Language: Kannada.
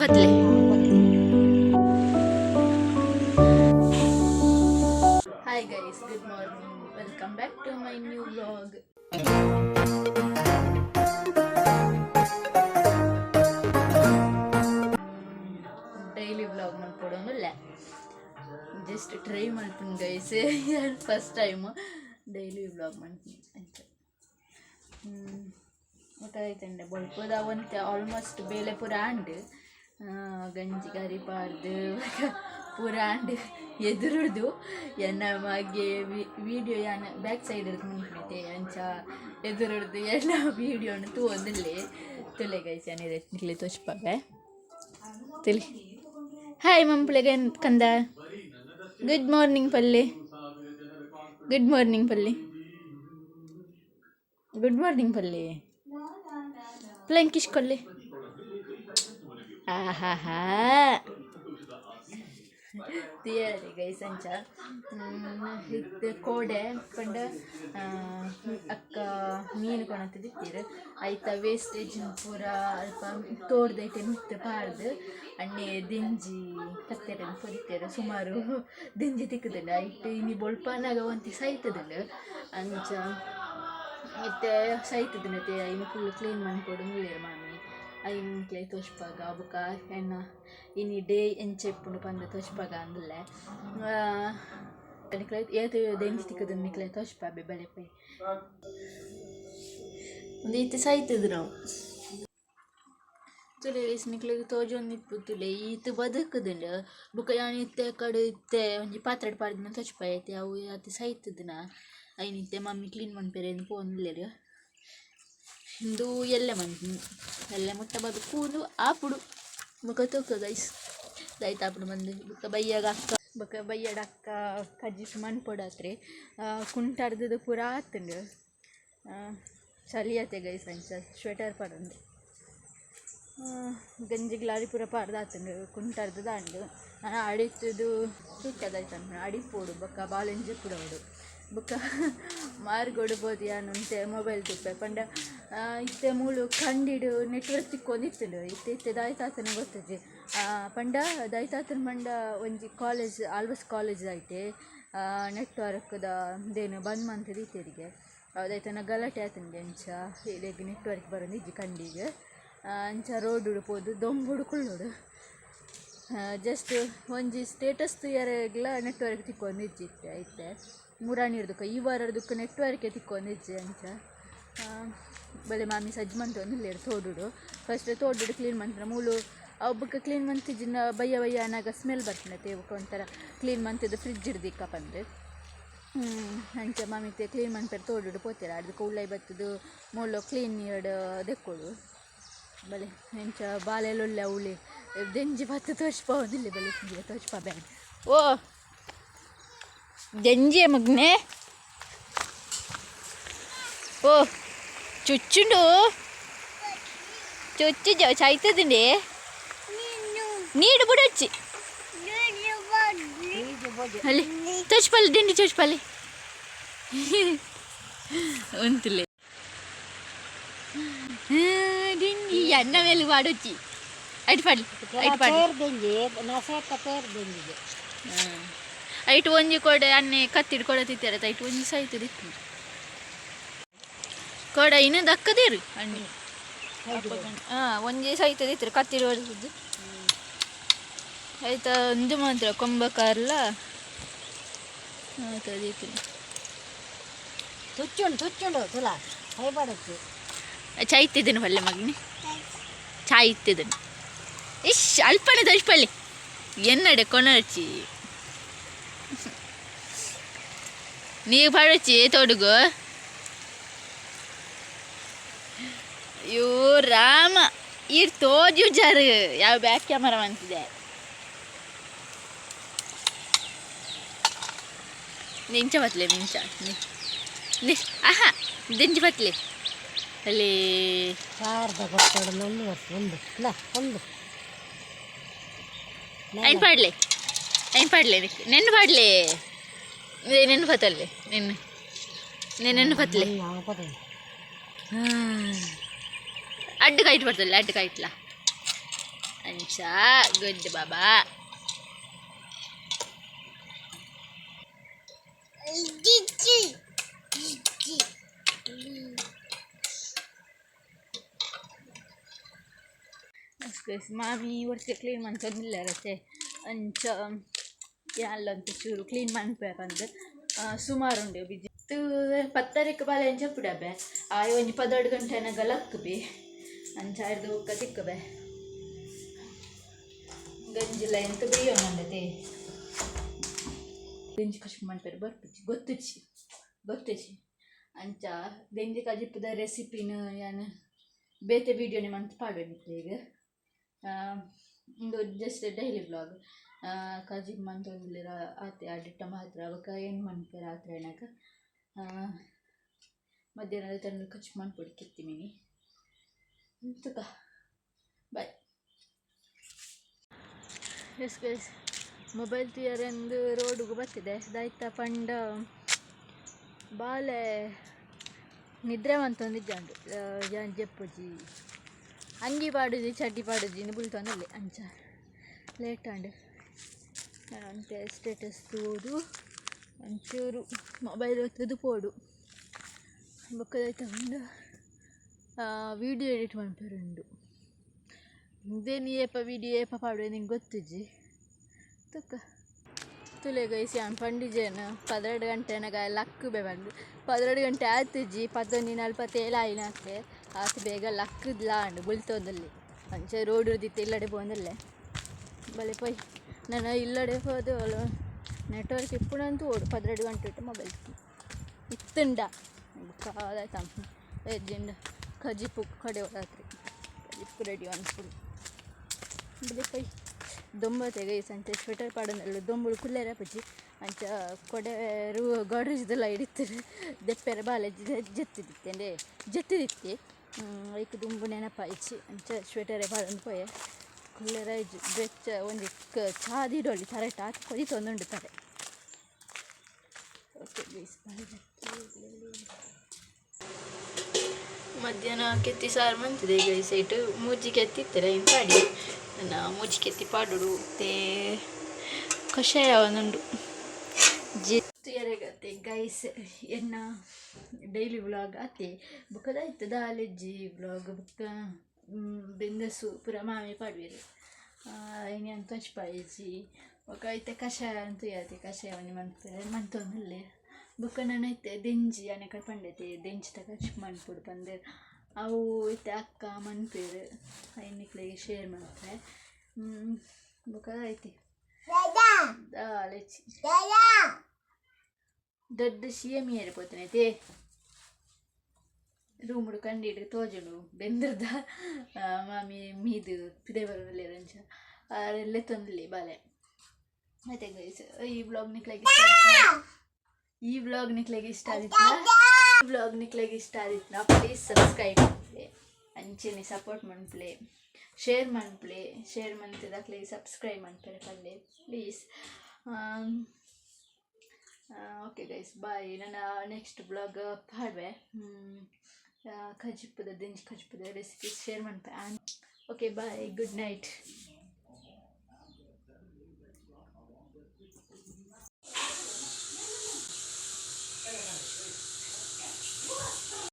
Patle. Hi guys, good morning. Welcome back to my new vlog. Daily vlog malpodonulla. Just try malpun guys. First time daily vlog malpun. ಗೊತ್ತಾಯ್ತಂಡೆ ಬಲ್ಪದ ಅವಂತೆ ಆಲ್ಮೋಸ್ಟ್ ಬೇಲೆ ಪೂರ ಆಂಡ್ ಗಂಜಿ ಗರಿ ಪಾಡ್ದು ಪೂರ ಆಂಡ್ ಎದುರುಡ್ದು ಎನ್ನ ಮಗೆ ವಿಡಿಯೋ ಯಾನ ಬ್ಯಾಕ್ ಸೈಡ್ ಇರ್ದು ಮುಂದೆ ಅಂಚ ಎದುರುಡ್ದು ಎಲ್ಲ ವೀಡಿಯೋನು ತೂವೊಂದಿಲ್ಲೇ ತುಲೆ ಗೈಸನಿದೆ ನಿಕ್ಲಿ ತೋಚ್ಪಾಗೆ ತುಲಿ ಹಾಯ್ ಮಂಪ್ಲೆಗೆ ಕಂದ ಗುಡ್ ಮಾರ್ನಿಂಗ್ ಪಲ್ಲೆ ಗುಡ್ ಮಾರ್ನಿಂಗ್ ಪಲ್ಲೆ ಗುಡ್ ಮಾರ್ನಿಂಗ್ ಪಲ್ಲೆ ಪ್ಲಂಕಿಶ್ ಕೊಲ್ಲಿ ಆಹಾ ತಿಯರಿ ಗೈಸ್ ಅಂಚ ಇದು ಕೋಡೆ ಪಂಡ ಅಕ್ಕ ಮೀನು ಕೊಣತಿದ್ದೀರು ಆಯ್ತ ವೇಸ್ಟೇಜ್ ಪೂರ ಅಲ್ಪ ತೋಡ್ದೈತೆ ಮಿತ್ತು ಪಾಡ್ದು ಅಣ್ಣೆ ದಿಂಜಿ ಕತ್ತೆರನ್ನು ಪೊರಿತೇರು ಸುಮಾರು ದಿಂಜಿ ತಿಕ್ಕದಿಲ್ಲ ಆಯ್ತು ಇನಿ ಬೊಳ್ಪಾನಾಗ ಒಂತಿ ಸಾಯ್ತದಿಲ್ಲ ಅಂಚ ಮತ್ತೆ ಸಾಯ್ತದಿನತೆ ಇನ್ನು ಫುಲ್ ಕ್ಲೀನ್ ಮಾಡ್ಕೊಡು ಮುಳ್ಳೇರು ಮಾಮಿ ಐನ್ಕ್ಲೆ ತೋಚ್ಪಾಗ ಬುಕ್ಕ ಎನ್ನ ಇನಿ ಡೇ ಎಂಚೆಪ್ಪುಂಡು ಪಂಡ ತೋಚ್ಪಾಗ ಅಂದಲೆ ನಿಕ್ಲೆ ಏತು ದೆಂಜಿ ತಿಕ್ಕದ ನಿಕ್ಲೆ ತೋಚ್ಪಾಬೆ ಬಲೆ ಪೈ ಒಂದು ಈತ ಸಾಯ್ತದು ನಾವು ತುಲೆ ನಿಕ್ಲೆಗೆ ತೋಜೊಂದು ಇಪ್ಪುತ್ತುಲೆ ಈತ ಬದುಕುದುಂಡು ಬುಕ್ಕ ಯಾನು ಇತ್ತೆ ಕಡೆ ಇತ್ತೆ ಒಂಜಿ ಪಾತ್ರೆ ಪಾಡ್ದಿನ ತೋಚ್ಪಾಯ ಐತೆ ಅವು ಅದು ಸಾಯ್ತದನ ಐನಿತ್ತೆ ಮಮ್ಮಿ ಕ್ಲೀನ್ ಮಾಡ್ಪೇರೆ ಪೋನ್ಲೇರು ಇಂದು ಎಲ್ಲೆ ಮಂತು ಎಲ್ಲೆ ಮುಟ್ಟ ಬದು ಕೂದು ಆಪುಡು ಬುಕ್ಕ ತೂಕ ಗೈಸ್ ದೈತ ಆಪುಡು ಬಂದು ಬುಕ್ಕ ಬಯ್ಯಾಗ ಅಕ್ಕ ಬುಕ್ಕ ಬಯ್ಯಡ ಅಕ್ಕ ಕಜ್ಜಿಸ್ ಮನ್ಪೊಡತ್ರಿ ಕುಂಟಾರ್ದು ಪೂರ ಆತುಂಡು ಚಲಿಯತ್ತೆ ಗೈಸ್ ಅಂಚ ಸ್ವೆಟರ್ ಪಡಂದು ಗಂಜಿಗೆ ಲಾರಿ ಪೂರ ಪಾಡ್ದು ಆತುಂಡು ಕುಂಟಾರ್ದು ದಾಂಡು ನಾನು ಅಡಿತದು ತೂಕದಾಯ್ತು ಅಡಿಪೋಡು ಬೊಕ್ಕ ಬಾಳೆಂಜಿ ಪುಡೋಡು ಬುಕ್ಕ ಮಾರ್ಗೊಡ್ಬೋದು ಯಾನುಂತೆ ಮೊಬೈಲ್ ತುಪ್ಪೆ ಪಂಡ ಇತ್ತೆ ಮೂಳು ಕಂಡಿಡು ನೆಟ್ವರ್ಕ್ ತಿಕ್ಕೊಂಡಿತ್ತು ಇತ್ತೆ ದಾಯ್ತಾತನ ಗೊತ್ತಜ್ಜಿ ಪಂಡ ದಾಯ್ತಾತನ ಪಂಡ ಒಂಜಿ ಕಾಲೇಜ್ ಆಲ್ಬಸ್ ಕಾಲೇಜ್ ಐತೆ ನೆಟ್ವರ್ಕ್ದ ದೇನು ಬಂದ್ ಮಂತದ ಇತ್ತೆರಿಗೆ ಅದಾಯ್ತನ ಗಲಾಟೆ ಆತಂಗೆ ಅಂಚ ಇಲ್ಲಿಗೆ ನೆಟ್ವರ್ಕ್ ಬರೋದು ಇಜ್ಜಿ ಕಂಡಿಗೆ ಅಂಚ ರೋಡ್ ಉಡುಪೋದು ದೊಂಬುಡು ಕುಳ್ಳೋಡು ಜಸ್ಟ್ ಒಂಜಿ ಸ್ಟೇಟಸ್ ತುಯರೆಗ್ಲ ನೆಟ್ವರ್ಕ್ ತಿಕ್ಕೊಂಡು ಇಜ್ಜಿತ್ತೆ ಐತೆ ಮೂರಾಣಿರ್ದಕ್ಕ ಈ ವಾರದಕ್ಕೆ ನೆಟ್ವರ್ಕೆ ತಿಕ್ಕೊಂಡು ಇಜ್ಜಿ ಅಂಚ ಬಲೆ ಮಾಮಿ ಸಜ್ಜು ಮಂತೊಂದು ಇಲ್ಲೇರು ತೋಡುಡು ಫಸ್ಟ್ ತೋಡುಡು ಕ್ಲೀನ್ ಮಾಡ್ತಾರೆ ಮೂಳು ಒಬ್ಬಕ್ಕೆ ಕ್ಲೀನ್ ಮಂತಿಜಿನ ಬಯ್ಯ ಅನ್ನಾಗ ಸ್ಮೆಲ್ ಬರ್ತದೆ ಇವಕ್ಕೆ ಒಂಥರ ಕ್ಲೀನ್ ಮಂತಿದ್ದು ಫ್ರಿಜ್ ಹಿಡ್ದಿಕ್ಕ ಬಂದು ಅಂಚ ಮಾಮಿತೆ ಕ್ಲೀನ್ ಮಾಡ್ತಾರೆ ತೋಡುಡು ಪೋತೀರ ಅದಕ್ಕೆ ಉಳ್ಳಾಯಿ ಬತ್ತದು ಮೂಳು ಕ್ಲೀನ್ ಇಡು ದೆಕ್ಕೋಡು ಬಲೆ ಎಂಚ ಬಾಲೆಲ್ಲೊಳ್ಳೆ ಉಳಿ ದೆಂಜಿ ಬತ್ತು ತೋಚ್ಪೋದಿಲ್ಲ ಬಲೆ ತೋಚ್ಪ ಬ್ಯಾಡ ಓ ದೆಂಜಿ ಮಗ್ನೆ ಓ ಚುಚ್ಚುಂಡು ಚುಚ್ಚು చాಯ್ತదండి నీడు బుడొచ్చి ಅಲ್ಲಿ ತೋಚ್ಪಲ್ಲಿ ದಿಂಡಿ ತೋಚ್ಪಲ್ಲಿ ఉంతులే ದಿಂಡಿ ಅನ್ನ ಮೇಲೆ ವಾಡೊಚ್ಚಿ ಐಟ್ ಪಡ್ಲಿ ಐಟ್ ಪಡ್ಲಿ ಐಟ್ ಒಂಜಿ ಕೊಡೆ ಅನ್ನೆ ಕತ್ತಿಡು ಕೊಡ ತಿತ್ತಾರೆ ಐಟ್ ಒಂಜಿ ಸಾಯ್ತದೆ ಕೊಡ ಇನ್ನು ದಕ್ಕದೇರು ಅಣ್ಣಿ ಒಂಜಿ ಸಾಯ್ತದೆ ಇತ್ತು ಕತ್ತಿಡು ಹೊಡೆದಿದ್ದು ಆಯ್ತಾ ಒಂದು ಮಾತ್ರ ಕೊಂಬಕಾರ್ಲ ಆಯ್ತದೀತು ತುಚ್ಚುಂಡು ತುಲ ಹೈಬಾಡಕ್ಕೆ ಚಾಯ್ತಿದ್ದೇನೆ ಪಲ್ಲೆ ಮಗನಿ ಚಾಯ್ತಿದ್ದೇನೆ ಇಶ್ ಅಲ್ಪನೆ ತೋಚ್ಪಲ್ಲಿ ಎನ್ನಡೆ ಕೊನರ್ಚಿ ನೀವು ಪಾಡೊಚ್ಚಿ ತೊಡುಗು ಅಯ್ಯೋ ರಾಮ ಇರ್ ತೋಜು ಜಾರು ಯಾವ ಬ್ಯಾಕ್ ಕ್ಯಾಮರಾ ಅಂತಿದೆ ನಿಂಚ ಬತ್ಲೆ ನಿಂಚ ಆಹಾ ದಿಂಚ ಬತ್ಲೆ ಅಲ್ಲಿ ಐನ್ ಪಾಡ್ಲೆ ನೆನ್ನು ಪಾಡ್ಲೆ ನೆನ್ನು ಪತ್ತಲ್ಲಿ ನೆನ್ನು ಪತ್ತಲೆ ಅಡ್ಡು ಕೈಟ್ ಬರ್ತಲ್ಲ ಅಡ್ಡು ಕೈಟ್ಲ ಅಂಚ ಗುಡ್ ಬಾಬಾ ಮಾಮಿ ಹೊರತೆ ಕ್ಲೀನ್ ಮಾಡ್ಕೊಂಡಿಲ್ಲ ಇರತ್ತೆ ಅಂಚ ಯಾಲ್ಲಂತ ಚೂರು ಕ್ಲೀನ್ ಮಾಡ್ಬೇಕಂದ್ರೆ ಸುಮಾರು ಉಂಡೆ ಬಿಜಿತ್ತು 10 ಬಾಲೆ ಅಂಚ ಬಿಡಬೆ ಒಂಜಿ 12 ಗಂಟೆನಾಗ ಲಕ್ಕಬಿ ಅಂಚಾರ್ದು ಒಕ್ಕ ತಿಕ್ಕಬೆ ಗಂಜಿಲ್ಲ ಎಂತ ಬೇಯೋಣಂದತೆ ಗಂಜಿ ಕಷ್ಟ ಮಾಡ್ತಾರೆ ಬರ್ಪಿಚ್ಚಿ ಗೊತ್ತಿಚ್ಚಿ ಅಂಚ ಗಂಜಿ ಕಜಿಪ್ಪದ ರೆಸಿಪಿನ ಏನು ಬೇತೆ ವೀಡಿಯೋನೇ ಮಂತ್ ಪಾಡೋಣಿತ್ತು ಈಗ ಒಂದು ಜಸ್ಟ್ ಡೈಲಿ ಬ್ಲಾಗ್ ಕಜಿ ಮಂತೊಂದಿರ ಆತೆ ಅಡಿಟ್ಟ ಮಾತ್ರ ಅವಕ್ಕ ಏನು ಮಾಡ್ತಾರೆ ರಾತ್ರಿ ಏನಕ ಮಧ್ಯಾಹ್ನದ ತನಕ ಖರ್ಚು ಮಾಡ್ಬಿಡಿ ಕಿತ್ತೀಮಿನಿ ತುಕ ಬಾಯ್ ಎಸ್ ಗೈಸ್ ಮೊಬೈಲ್ ತಿಯರೆಂದು ರೋಡಿಗೆ ಬರ್ತಿದೆ ದಾಯ್ತ ಪಂಡ ಬಾಲೆ ನಿದ್ರೆ ಮಂತೊಂದಿದ್ದಂಡು ಜಪ್ಪುಜಿ ಅಂಗಿ ಪಾಡುಜಿ ಚಡ್ಡಿ ಪಾಡುಜಿ ಬುಲ್ತೊಂದಲ್ಲಿ ಅಂಚ ಲೇಟ್ ಆಂಡು ನಾನು ಅಂತೆ ಸ್ಟೇಟಸ್ ತೋದು ಒಂಚೂರು ಮೊಬೈಲ್ ಒತ್ತದು ಪೋಡು ಬೊಕ್ಕದಾಯ್ತ ಉಂಡು ವೀಡಿಯೋ ಎಡಿಟ್ ಮಾಡ್ಪೇರುಂಡು ಇದೇನು ಏಪ ವೀಡಿಯೋ ಏಪ ಪಾಡು ನಿಂಗೆ ಗೊತ್ತಿಜ್ಜಿ ತುಕ್ಕ ತುಲೆ ಗೈಸಿ ಅವ್ನು ಪಂಡಿಜೇನು 12 ಗಂಟೆನಾಗ ಲಕ್ಕಬೆ ಬಂದು 12 ಗಂಟೆ ಆಯ್ತಿಜ್ಜಿ 11:47 ಆಯ್ನಾಕೆ ಆತು ಬೇಗ ಲಕ್ಕದ್ಲಾ ಅಂಡು ಬುಲ್ತೋದಲ್ಲಿ ಅಂಚೆ ರೋಡ್ ಹಿಡ್ದಿತ್ತು ಇಲ್ಲಡೆ ಬಂದಲ್ಲೇ ಬಲೆ ಪೈ ನಾನು ಇಲ್ಲಡೆ ಹೋದು ನೆಟ್ವರ್ಕ್ ಇಪ್ಪುಣಂತೂ ಓಡು 12 ಗಂಟೆ ಇಟ್ಟು ಮೊಬೈಲ್ ಇತ್ತುಂಡ ಕಾದಾಯ್ತು ಎಜ್ಜಿಂಡ ಕಜಿಪು ಕಡೆ ಹೋದಾತ್ರಿ ಕಜಿಪು ರೆಡಿ ಅನ್ಸ್ಬಿಡು ಬಲೆ ಪೈ ದೊಂಬತ್ತೆ ಗೈ ಸಂಚೆ ಸ್ವೆಟರ್ ಪಾಡೋನಲ್ಲ ದೊಂಬಳು ಕುಲ್ಲೇರ ಪಜ್ಜಿ ಅಂಚ ಕೊಡೆ ಗೋಡ್ರೇಜ್ದೆಲ್ಲ ಹಿಡಿತಾರೆ ದೆಪ್ಪೆರ ಬಾಲೆ ಜತ್ತಿದಿತ್ತೆ ಐಕ್ ದುಂಬು ನೆನಪಾಯ್ಚಿ ಅಂಚ ಸ್ವೆಟರೇ ಪಾಡೊಂದು ಪೋಯೆ ಕುಲ್ಲೇರ ಬೆಚ್ಚ ಒಂದು ಚಾದಿಡೊಳ್ಳಿ ತರೆಟ್ ಹಾಕಿ ಕೊಡಿ ತೊಂದುಂಡು ತಾರೆ ಓಕೆ ಗೈಸ್ ಮಧ್ಯಾಹ್ನ ಕೆತ್ತಿ ಸಾರು ಮಂತಿದೆ ಗೈ ಸೈಟು ಮೂಜಿ ಕೆತ್ತಿತ್ತಾರೆ ಇನ್ನು ಪಾಡಿ ನನ್ನ ಮೂಜಿ ಕೆತ್ತಿ ಪಾಡುಡು ತೇ ಕಷಾಯ ಒಂದುಂಡು ಜಿತ್ತು ಎರೆಗತ್ತೆ ಗೈಸ್ ಎನ್ನ ಡೈಲಿ ವ್ಲಾಗ್ ಆತೆ ಬುಕ್ಕದಾಯ್ತು ದಾಲೆಜ್ಜಿ ವ್ಲಾಗ್ ಬುಕ್ಕ ಬೆಂದಸು ಪೂರ ಮಾಮಿ ಪಾಡುವೆರು ಇನ್ನೇನು ತೊಚ್ಪಾಯಿಸಿ ಬೊಕ್ಕ ಐತೆ ಕಷಾಯ ಅಂತೂ ಯಾತೆ ಕಷಾಯವನ್ನೇ ಮಾಡ್ತಾರೆ ಮಂತೊಂದಲ್ಲೇ ಬೊಕ್ಕ ನಾನೈತೆ ದೆಂಜಿ ಆನೆ ಕಟ್ಪಂಡೈತೆ ದೆಂಜಿ ತಗಚ್ ಮನ್ಪುಡು ಬಂದೆ ಅವು ಐತೆ ಅಕ್ಕ ಮನ್ಪೇರು ಐನಿಕ್ಲೆಗೆ ಶೇರ್ ಮಾಡ್ತಾರೆ ಬೊಕ್ಕ ಐತಿ ದಾಲೆಚ್ಚಿ ದೊಡ್ಡ ಸಿಎಮಿ ಏರಿపోతున్నాయితే ರೂಮುಡು ಕಂಡಿಡು ತೋಜುಡು ಬೆಂದ್ರದ ಮಾಮಿ ಮೀದು ಪಿದೇವರು ಲೇರಂಚ ಅರೆಲ್ಲೇ ತೊಂದಲಿ ಬಾಲೆ ಮತ್ತೆ ಗೈಸ್ ಈ ವ್ಲಾಗ್ ನಿಕ್ಲೆಗೆ ಇಷ್ಟ ಆದಿತ್ತಾ ಪ್ಲೀಸ್ ಸಬ್ಸ್ಕ್ರೈಬ್ ಮಾಡ್ಪ್ಲೆ ಅಂಚೆನೆ ಸಪೋರ್ಟ್ ಮಾಡ್ಪ್ಲೆ ಶೇರ್ ಮಾಡ್ತಿದ್ದಾಗಲೇ ಸಬ್ಸ್ಕ್ರೈಬ್ ಮಾಡ್ತಾರೆ ಪಲ್ಲೆ ಪ್ಲೀಸ್ ಓಕೆ ಗೈಸ್ ಬಾಯ್ ನನ್ನ ನೆಕ್ಸ್ಟ್ ಬ್ಲಾಗ್ ಪಾಡ್ವೆ ದೆಂಜಿ ಕಜಿಪ್ಪದ ರೆಸಿಪೀಸ್ ಶೇರ್ ಮಾಡ್ಪೆ ಓಕೆ ಬಾಯ್ ಗುಡ್ ನೈಟ್